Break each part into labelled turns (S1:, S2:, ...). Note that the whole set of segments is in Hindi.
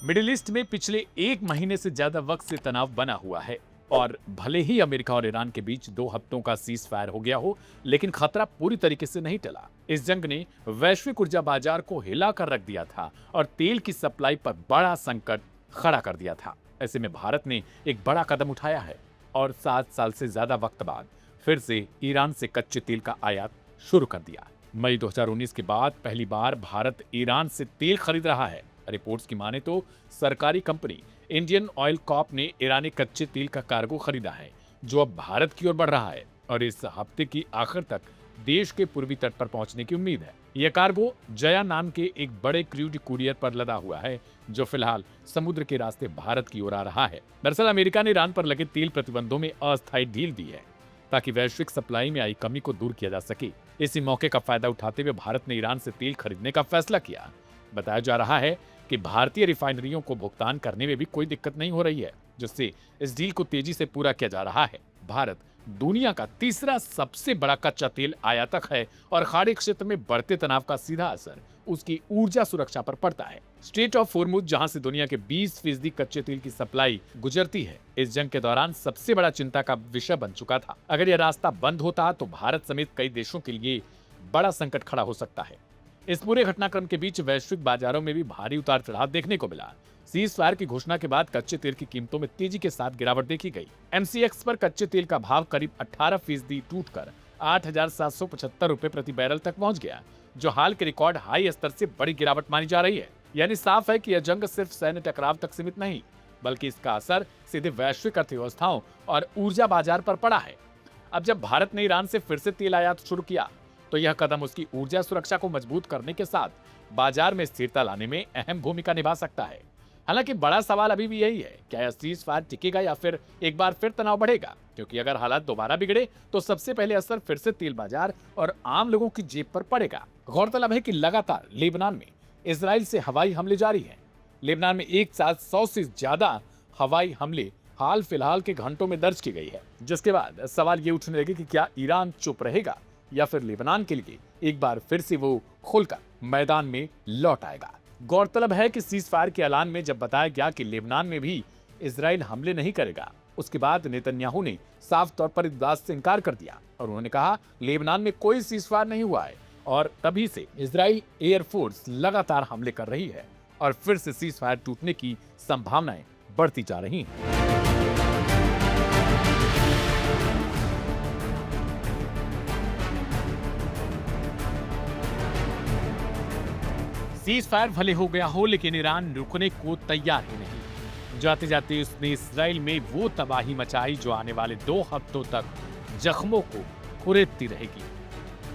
S1: मिडिल ईस्ट में पिछले एक महीने से ज्यादा वक्त से तनाव बना हुआ है और भले ही अमेरिका और ईरान के बीच 2 हफ्तों का सीज फायर हो गया हो, लेकिन खतरा पूरी तरीके से नहीं टला। इस जंग ने वैश्विक ऊर्जा बाजार को हिला कर रख दिया था और तेल की सप्लाई पर बड़ा संकट खड़ा कर दिया था। ऐसे में भारत ने एक बड़ा कदम उठाया है और 7 साल से ज्यादा वक्त बाद फिर से ईरान से कच्चे तेल का आयात शुरू कर दिया। मई 2019 के बाद पहली बार भारत ईरान से तेल खरीद रहा है। रिपोर्ट्स की माने तो सरकारी कंपनी इंडियन ऑयल कॉर्प ने ईरानी कच्चे तेल का कार्गो खरीदा है, जो अब भारत की ओर बढ़ रहा है और इस हफ्ते की आखिर तक देश के पूर्वी तट पर पहुंचने की उम्मीद है। यह कार्गो जया नाम के एक बड़े क्रूड कुरियर पर लदा हुआ है, जो फिलहाल समुद्र के रास्ते भारत की ओर आ रहा है। दरअसल अमेरिका ने ईरान पर लगे तेल प्रतिबंधों में अस्थायी ढील दी है ताकि वैश्विक सप्लाई में आई कमी को दूर किया जा सके। इसी मौके का फायदा उठाते हुए भारत ने ईरान से तेल खरीदने का फैसला किया। बताया जा रहा है कि भारतीय रिफाइनरियों को भुगतान करने में भी कोई दिक्कत नहीं हो रही है, जिससे इस डील को तेजी से पूरा किया जा रहा है। भारत दुनिया का तीसरा सबसे बड़ा कच्चा तेल आयातक है और खाड़ी क्षेत्र में बढ़ते तनाव का सीधा असर उसकी ऊर्जा सुरक्षा पर पड़ता है। स्ट्रेट ऑफ होर्मुज, जहां से दुनिया के 20% कच्चे तेल की सप्लाई गुजरती है, इस जंग के दौरान सबसे बड़ा चिंता का विषय बन चुका था। अगर यह रास्ता बंद होता तो भारत समेत कई देशों के लिए बड़ा संकट खड़ा हो सकता है। इस पूरे घटनाक्रम के बीच वैश्विक बाजारों में भी भारी उतार चढ़ाव देखने को मिला। सीज फायर की घोषणा के बाद कच्चे तेल की कीमतों में तेजी के साथ गिरावट देखी गई। एमसीएक्स पर कच्चे तेल का भाव करीब 18% टूटकर 8,775 रुपए प्रति बैरल तक पहुंच गया, जो हाल के रिकॉर्ड हाई स्तर से बड़ी गिरावट मानी जा रही है। यानी साफ है कि यह जंग सिर्फ सैन्य टकराव तक सीमित नहीं, बल्कि इसका असर सीधे वैश्विक अर्थव्यवस्थाओं और ऊर्जा बाजार पर पड़ा है। अब जब भारत ने ईरान से फिर से तेल आयात शुरू किया, तो यह कदम उसकी ऊर्जा सुरक्षा को मजबूत करने के साथ बाजार में स्थिरता लाने में अहम भूमिका निभा सकता है। हालांकि बड़ा सवाल अभी भी यही है, क्या यह सीज फायर टिकेगा या फिर एक बार फिर तनाव बढ़ेगा? क्योंकि अगर हालात दोबारा बिगड़े तो सबसे पहले असर फिर से तेल बाजार और आम लोगों की जेब पर पड़ेगा। गौरतलब है कि लगातार लेबनान में इजराइल से हवाई हमले जारी हैं। लेबनान में एक साथ 100 से ज्यादा हवाई हमले हाल फिलहाल के घंटों में दर्ज की गई है, जिसके बाद सवाल ये उठने लगे कि क्या ईरान चुप रहेगा या फिर लेबनान के लिए एक बार फिर से वो खुलकर मैदान में लौट आएगा। गौरतलब है कि सीज फायर के ऐलान में जब बताया गया कि लेबनान में भी इजराइल हमले नहीं करेगा, उसके बाद नेतन्याहू ने साफ तौर पर इस बात से इनकार कर दिया और उन्होंने कहा लेबनान में कोई सीज फायर नहीं हुआ है और तभी से इजराइल एयरफोर्स लगातार हमले कर रही है और फिर से सीज फायर टूटने की संभावनाएं बढ़ती जा रही हैं। सीज फायर भले हो गया हो, लेकिन ईरान रुकने को तैयार ही नहीं। जाते जाते उसने इसराइल में वो तबाही मचाई जो आने वाले 2 हफ्तों तक जख्मों को कुरेदती रहेगी।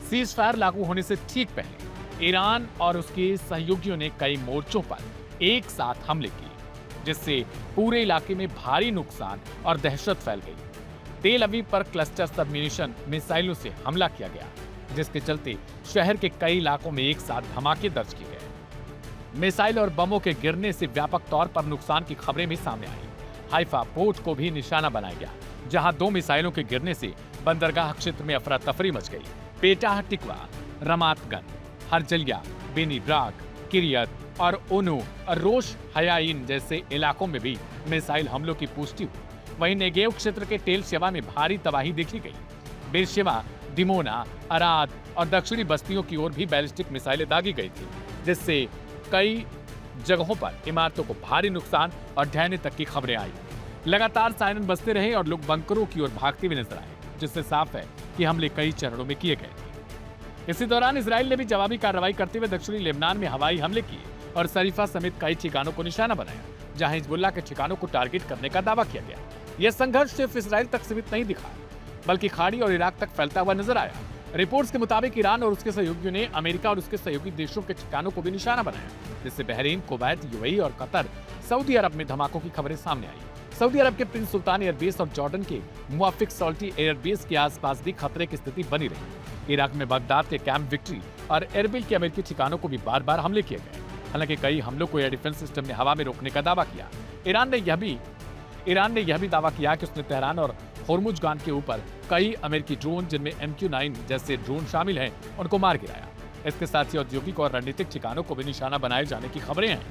S1: सीज फायर लागू होने से ठीक पहले ईरान और उसके सहयोगियों ने कई मोर्चों पर एक साथ हमले किए, जिससे पूरे इलाके में भारी नुकसान और दहशत फैल गई। तेल अवीव पर क्लस्टर सबम्यूनिशन मिसाइलों से हमला किया गया, जिसके चलते शहर के कई इलाकों में एक साथ धमाके दर्ज किए गए। मिसाइल और बमों के गिरने से व्यापक तौर पर नुकसान की खबरें भी सामने आई। हाइफा पोर्ट को भी निशाना बनाया गया, जहां 2 मिसाइलों के गिरने से बंदरगाह क्षेत्र में अफरा तफरी मच गई। Petah Tikva, Ramat Gan, Herzliya, Bnei Brak, Kiryat और ओनु और रोश हयाइन जैसे इलाकों में भी मिसाइल हमलों की पुष्टि हुई। वहीं नेगेव क्षेत्र के टेल शेवा में भारी तबाही देखी गई। बेरशेवा, दिमोना, अराद और दक्षिणी बस्तियों की ओर भी बैलिस्टिक मिसाइलें दागी गई थी, जिससे कई जगहों पर इमारतों को भारी नुकसान और ढहने तक की खबरें आई। लगातार सायरन बजते रहे और लोग बंकरों की ओर भागते हुए नजर आए, जिससे साफ है कि हमले कई चरणों में किए गए थे। इसी दौरान इजराइल ने भी जवाबी कार्रवाई करते हुए दक्षिणी लेबनान में हवाई हमले किए और शरीफा समेत कई ठिकानों को निशाना बनाया, जहां हिजबुल्ला के ठिकानों को टारगेट करने का दावा किया गया। यह संघर्ष सिर्फ इसराइल तक सीमित नहीं दिखा, बल्कि खाड़ी और इराक तक फैलता हुआ नजर आया। रिपोर्ट्स के मुताबिक ईरान और उसके सहयोगियों ने अमेरिका और उसके सहयोगी देशों के ठिकानों को भी निशाना बनाया, जिससे बहरीन, कुवैत, यूएई और कतर, सऊदी अरब में धमाकों की खबरें सामने आई। सऊदी अरब के प्रिंस सुल्तान एयरबेस और जॉर्डन के मुआफिक सॉल्टी एयरबेस के आसपास भी खतरे की स्थिति बनी रही। इराक में बगदाद के कैंप विक्ट्री और एरबिल के अमेरिकी ठिकानों को भी बार बार हमले किए गए। हालांकि कई हमलों को एयर डिफेंस सिस्टम ने हवा में रोकने का दावा किया। ईरान ने यह भी दावा किया कि उसने तेहरान और होर्मुजगान के ऊपर कई अमेरिकी ड्रोन, जिनमें MQ-9 जैसे ड्रोन शामिल हैं, उनको मार गिराया। इसके साथ ही औद्योगिक और रणनीतिक ठिकानों को भी निशाना बनाए जाने की खबरें हैं।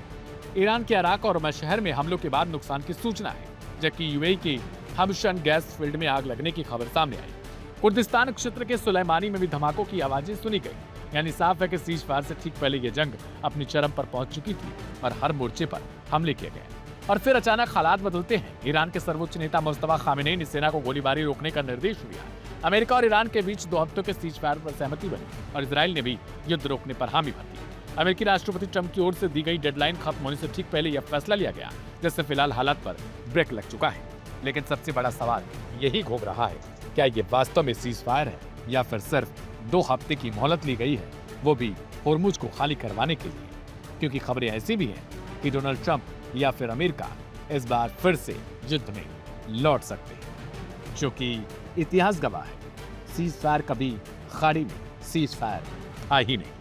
S1: ईरान के इराक और मशहर में हमलों के बाद नुकसान की सूचना है, जबकि यूएई की हमशन गैस फील्ड में आग लगने की खबर सामने आई। कुर्दिस्तान क्षेत्र के सुलेमानी में भी धमाकों की आवाजें सुनी गई। यानी साफ है कि सीज फायर से ठीक पहले ये जंग अपनी चरम पर पहुंच चुकी थी और हर मोर्चे पर हमले किए गए। और फिर अचानक हालात बदलते हैं। ईरान के सर्वोच्च नेता मुस्तफा खामेनेई ने सेना को गोलीबारी रोकने का निर्देश दिया। अमेरिका और ईरान के बीच 2 हफ्तों के सीज फायर पर सहमति बनी और इजराइल ने भी युद्ध रोकने पर हामी भर दी। अमेरिकी राष्ट्रपति ट्रंप की ओर से दी गई डेडलाइन खत्म होने से ठीक पहले यह फैसला लिया गया, जिससे फिलहाल हालात पर ब्रेक लग चुका है। लेकिन सबसे बड़ा सवाल यही घूम रहा है, क्या ये वास्तव में सीज फायर है या फिर सिर्फ 2 हफ्ते की मोहलत ली गई है, वो भी होर्मुज को खाली करवाने के लिए? क्योंकि खबरें ऐसी भी हैं कि डोनाल्ड ट्रंप या फिर अमेरिका इस बार फिर से युद्ध में लौट सकते हैं, जो कि इतिहास गवाह है। सीज फायर कभी खाड़ी में सीज फायर था ही नहीं।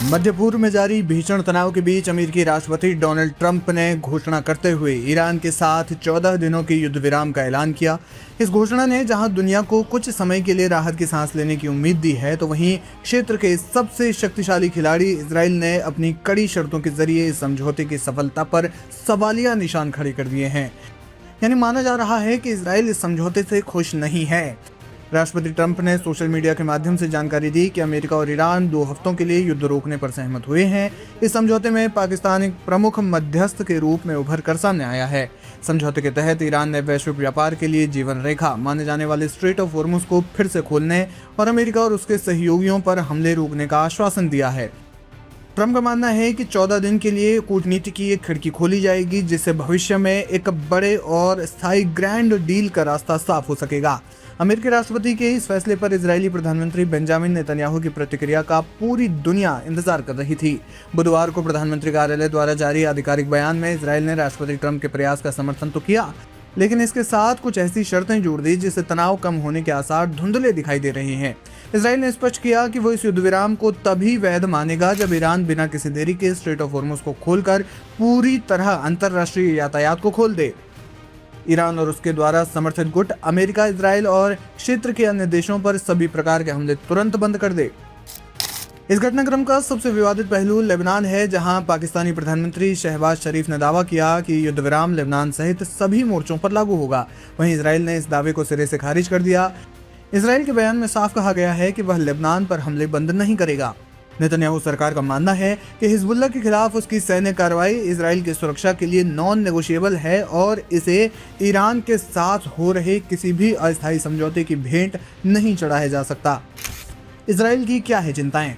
S2: मध्य पूर्व में जारी भीषण तनाव के बीच अमेरिकी राष्ट्रपति डोनाल्ड ट्रंप ने घोषणा करते हुए ईरान के साथ 14 दिनों की युद्ध विराम का ऐलान किया। इस घोषणा ने जहां दुनिया को कुछ समय के लिए राहत की सांस लेने की उम्मीद दी है, तो वहीं क्षेत्र के सबसे शक्तिशाली खिलाड़ी इजराइल ने अपनी कड़ी शर्तों के जरिए इस समझौते की सफलता पर सवालिया निशान खड़े कर दिए हैं। यानी माना जा रहा है कि इजराइल इस समझौते से खुश नहीं है। राष्ट्रपति ट्रंप ने सोशल मीडिया के माध्यम से जानकारी दी कि अमेरिका और ईरान 2 हफ्तों के लिए युद्ध रोकने पर सहमत हुए हैं। इस समझौते में पाकिस्तान एक प्रमुख मध्यस्थ के रूप में उभर कर सामने आया है। समझौते के तहत ईरान ने वैश्विक व्यापार के लिए जीवन रेखा माने जाने वाले स्ट्रेट ऑफ होर्मुज को फिर से खोलने और अमेरिका और उसके सहयोगियों पर हमले रोकने का आश्वासन दिया है। ट्रंप का मानना है कि 14 दिन के लिए कूटनीति की एक खिड़की खोली जाएगी, जिससे भविष्य में एक बड़े और स्थायी ग्रैंड डील का रास्ता साफ हो सकेगा। अमेरिकी राष्ट्रपति के इस फैसले पर इजरायली प्रधानमंत्री बेंजामिन नेतन्याहू की प्रतिक्रिया का पूरी दुनिया इंतजार कर रही थी। बुधवार को प्रधानमंत्री कार्यालय द्वारा जारी आधिकारिक बयान में इजरायल ने राष्ट्रपति ट्रंप के प्रयास का समर्थन तो किया, लेकिन इसके साथ कुछ ऐसी शर्तें जोड़ दी जिससे तनाव कम होने के आसार धुंधले दिखाई दे रहे हैं। इजरायल ने स्पष्ट किया कि वो इस युद्ध विराम को तभी वैध मानेगा जब ईरान बिना किसी देरी के स्ट्रेट ऑफ होर्मुज को खोलकर पूरी तरह अंतरराष्ट्रीय यातायात को खोल दे। ईरान और उसके द्वारा समर्थित गुट अमेरिका, इजरायल और क्षेत्र के अन्य देशों पर सभी प्रकार के हमले तुरंत बंद कर दे। इस घटनाक्रम का सबसे विवादित पहलू लेबनान है, जहां पाकिस्तानी प्रधानमंत्री शहबाज शरीफ ने दावा किया कि युद्ध विराम लेबनान सहित सभी मोर्चों पर लागू होगा। वहीं इजरायल ने इस दावे को सिरे से खारिज कर दिया। इजरायल के बयान में साफ कहा गया है कि वह लेबनान पर हमले बंद नहीं करेगा। नेतन्याहू सरकार का मानना है कि हिजबुल्ला के खिलाफ उसकी सैन्य कार्रवाई इजराइल की सुरक्षा के लिए नॉन नेगोशिएबल है और इसे ईरान के साथ हो रहे किसी भी अस्थायी समझौते की भेंट नहीं चढ़ाया जा सकता। इजराइल की क्या है चिंताएं?